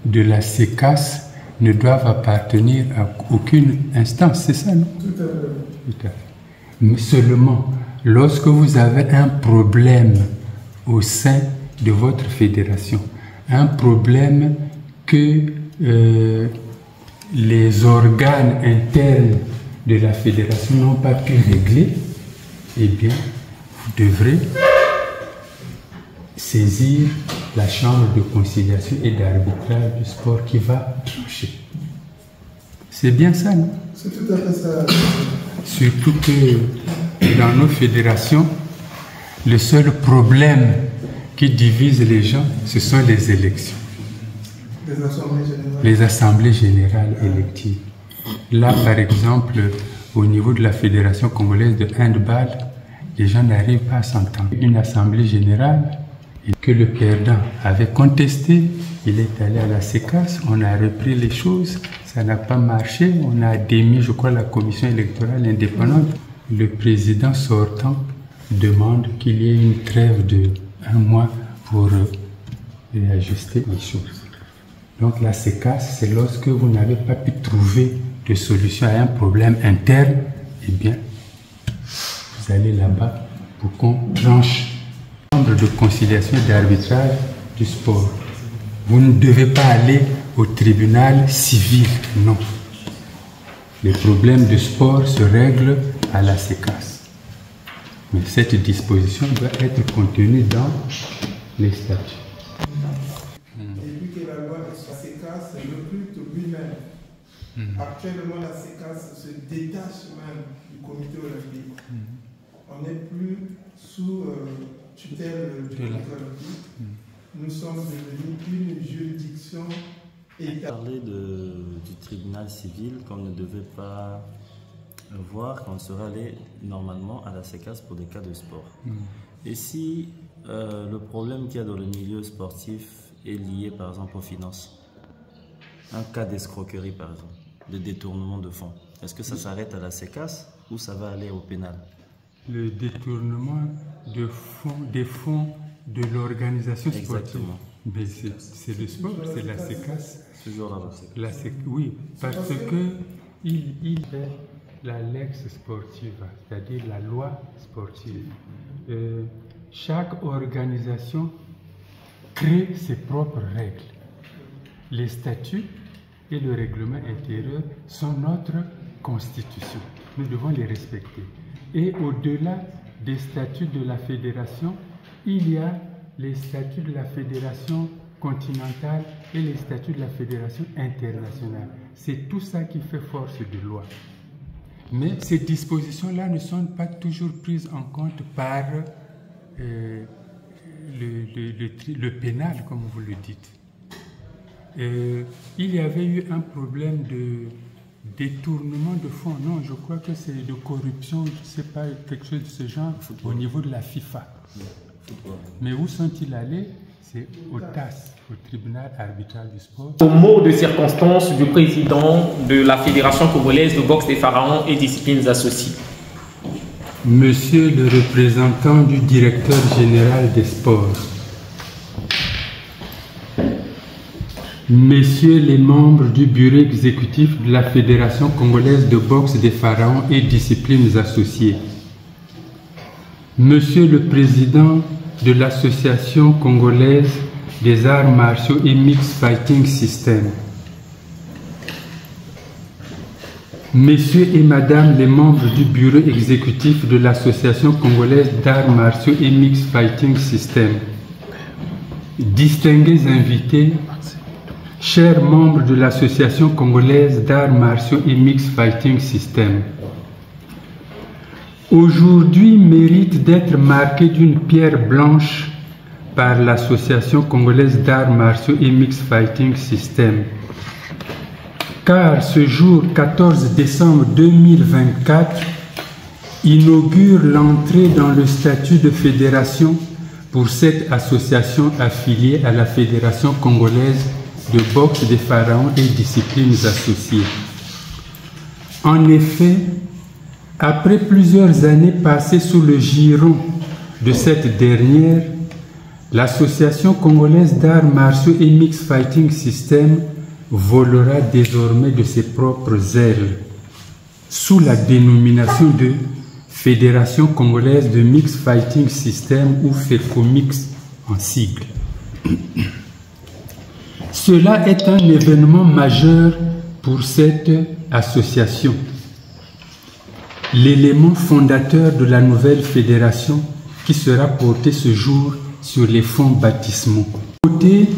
de la CECAS ne doivent appartenir à aucune instance, c'est ça, non? Tout à fait. Tout à fait. Mais seulement, lorsque vous avez un problème au sein de votre fédération, un problème que les organes internes de la fédération n'ont pas pu régler, eh bien, vous devrez saisir la chambre de conciliation et d'arbitrage du sport qui va trancher. C'est bien ça, non? C'est tout à fait ça. Surtout que dans nos fédérations, le seul problème qui divise les gens, ce sont les élections. Les assemblées générales électives. Là, par exemple, au niveau de la Fédération congolaise de handball, les gens n'arrivent pas à s'entendre. Une assemblée générale et que le perdant avait contesté, il est allé à la CECAS, on a repris les choses, ça n'a pas marché, on a démis, je crois, la commission électorale indépendante. Le président sortant demande qu'il y ait une trêve de 1 mois pour réajuster les choses. Donc la CECAS, c'est lorsque vous n'avez pas pu trouver de solution à un problème interne, eh bien, vous allez là-bas pour qu'on tranche. Chambre de conciliation et d'arbitrage du sport. Vous ne devez pas aller au tribunal civil, non. Les problèmes de sport se règlent à la CECAS. Mais cette disposition doit être contenue dans les statuts. Et puis que la loi de la CECAS recrute lui-même. Actuellement, la CECAS se détache même du comité olympique. On n'est plus sous tutelle du comité olympique. Nous sommes devenus une juridiction étatique. Parler du tribunal civil qu'on ne devait pas voir, qu'on serait allé normalement à la CECAS pour des cas de sport. Et si le problème qu'il y a dans le milieu sportif est lié par exemple aux finances, un cas d'escroquerie par exemple, de détournement de fonds, est-ce que ça s'arrête à la CECAS ou ça va aller au pénal? Le détournement de fonds, des fonds de l'organisation sportive. Exactement. Mais c'est le sport, c'est la CECAS. Toujours là. Oui, parce que il fait la lex sportiva, c'est-à-dire la loi sportive. Chaque organisation crée ses propres règles. Les statuts et le règlement intérieur sont notre constitution. Nous devons les respecter. Et au-delà des statuts de la fédération, il y a les statuts de la fédération continentale et les statuts de la fédération internationale. C'est tout ça qui fait force de loi. Mais ces dispositions-là ne sont pas toujours prises en compte par le pénal, comme vous le dites. Il y avait eu un problème de détournement de fonds. Non, je crois que c'est de corruption, je ne sais pas, quelque chose de ce genre, au niveau de la FIFA. Mais où sont-ils allés? C'est au TAS, au tribunal arbitral du sport. Au mot de circonstance du président de la Fédération congolaise de boxe des pharaons et disciplines associées. Monsieur le représentant du directeur général des sports, Messieurs les membres du bureau exécutif de la Fédération congolaise de boxe des pharaons et disciplines associées, Monsieur le président de l'Association congolaise des arts martiaux et Mixed Fighting System, Messieurs et Madame les membres du bureau exécutif de l'Association congolaise d'arts martiaux et Mixed Fighting System, distingués invités, chers membres de l'Association congolaise d'arts martiaux et Mixed Fighting System, aujourd'hui mérite d'être marqué d'une pierre blanche par l'Association congolaise d'arts martiaux et Mixed Fighting System. Car ce jour 14 décembre 2024 inaugure l'entrée dans le statut de fédération pour cette association affiliée à la Fédération congolaise de boxe des pharaons et disciplines associées. En effet, après plusieurs années passées sous le giron de cette dernière, l'Association congolaise d'arts martiaux et Mixed Fighting System volera désormais de ses propres ailes sous la dénomination de Fédération congolaise de Mixed Fighting System ou FECOMIX en sigle. Cela est un événement majeur pour cette association. L'élément fondateur de la nouvelle fédération qui sera portée ce jour sur les fonds baptismaux. Côté,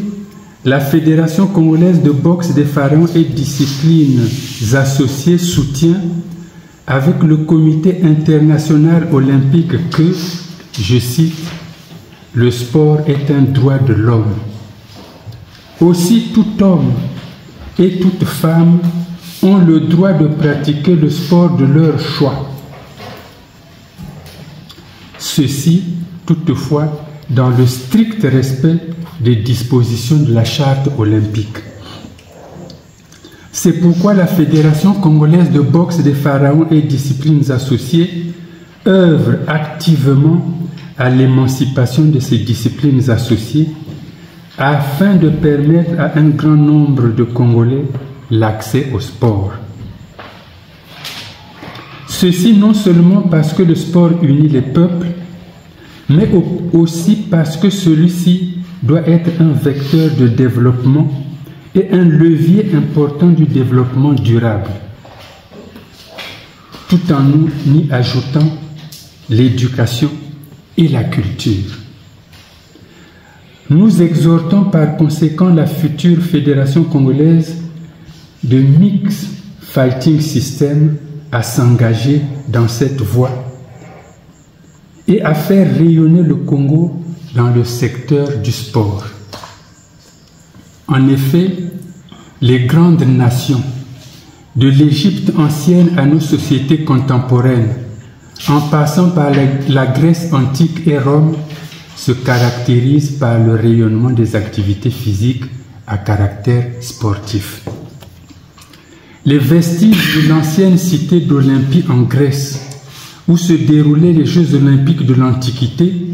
la Fédération congolaise de boxe des pharaons et disciplines associées soutient avec le Comité international olympique que, je cite, le sport est un droit de l'homme. Aussi, tout homme et toute femme ont le droit de pratiquer le sport de leur choix. Ceci, toutefois, dans le strict respect des dispositions de la charte olympique. C'est pourquoi la Fédération congolaise de boxe des pharaons et disciplines associées œuvre activement à l'émancipation de ces disciplines associées afin de permettre à un grand nombre de Congolais l'accès au sport. Ceci non seulement parce que le sport unit les peuples, mais aussi parce que celui-ci doit être un vecteur de développement et un levier important du développement durable, tout en y ajoutant l'éducation et la culture. Nous exhortons par conséquent la future Fédération congolaise de Mixed Fighting System à s'engager dans cette voie et à faire rayonner le Congo dans le secteur du sport. En effet, les grandes nations, de l'Égypte ancienne à nos sociétés contemporaines, en passant par la Grèce antique et Rome, se caractérisent par le rayonnement des activités physiques à caractère sportif. Les vestiges de l'ancienne cité d'Olympie en Grèce, où se déroulaient les Jeux olympiques de l'Antiquité,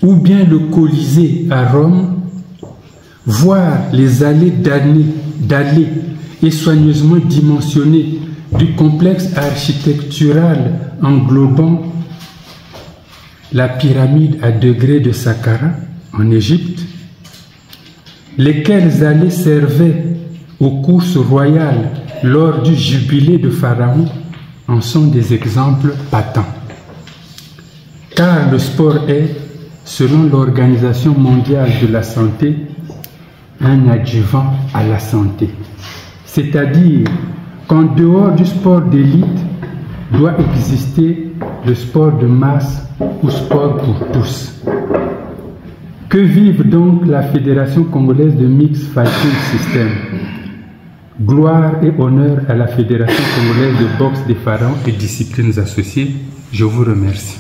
ou bien le Colisée à Rome, voire les allées dallées et soigneusement dimensionnées du complexe architectural englobant la pyramide à degrés de Saqqara en Égypte, lesquelles allées servaient aux courses royales lors du jubilé de Pharaon, en sont des exemples patents. Car le sport est, selon l'Organisation mondiale de la santé, un adjuvant à la santé. C'est-à-dire qu'en dehors du sport d'élite, doit exister le sport de masse ou sport pour tous. Que vive donc la Fédération congolaise de Mixed Fighting System? Gloire et honneur à la Fédération congolaise de boxe des pharaons et disciplines associées. Je vous remercie.